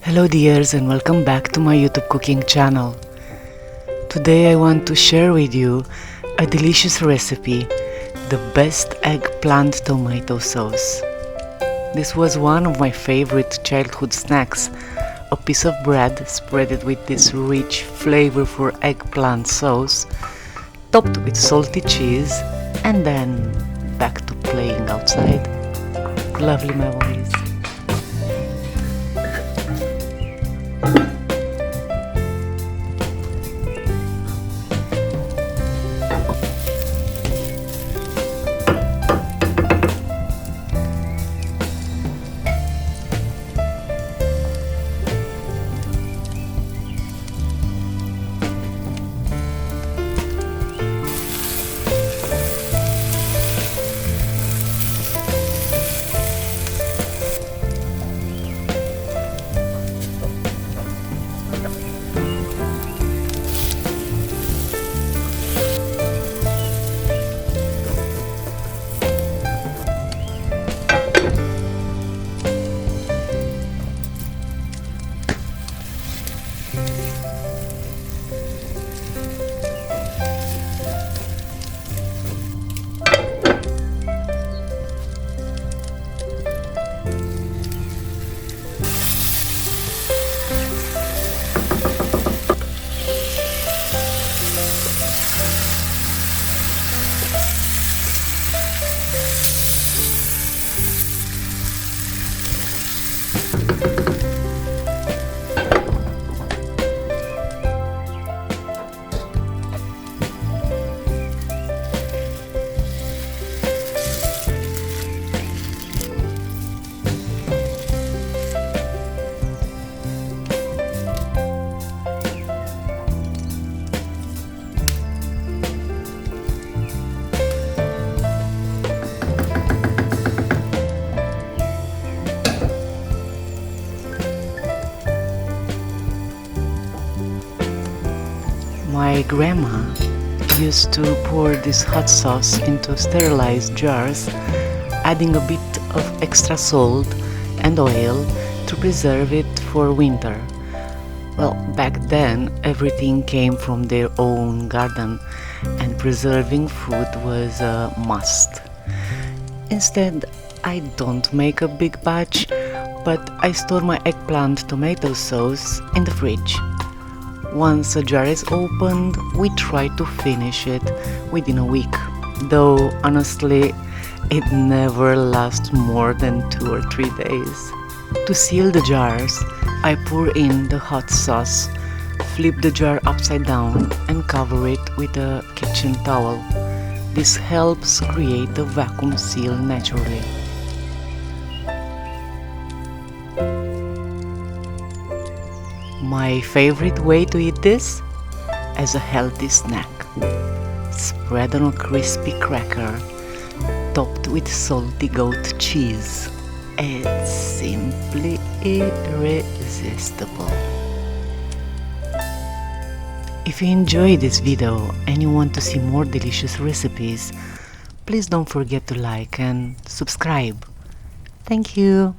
Hello dears, and welcome back to my YouTube cooking channel. Today I want to share with you a delicious recipe, the best eggplant tomato sauce. This was one of my favorite childhood snacks, a piece of bread spreaded with this rich, flavorful eggplant sauce, topped with salty cheese, and then back to playing outside. Lovely memories. My grandma used to pour this hot sauce into sterilized jars, adding a bit of extra salt and oil to preserve it for winter. Well, back then everything came from their own garden and preserving food was a must. Instead, I don't make a big batch, but I store my eggplant tomato sauce in the fridge. Once a jar is opened, we try to finish it within a week, though honestly, it never lasts more than 2 or 3 days. To seal the jars, I pour in the hot sauce, flip the jar upside down and cover it with a kitchen towel. This helps create a vacuum seal naturally. My favorite way to eat this? As a healthy snack. Spread on a crispy cracker, topped with salty goat cheese. It's simply irresistible. If you enjoyed this video and you want to see more delicious recipes, please don't forget to like and subscribe. Thank you.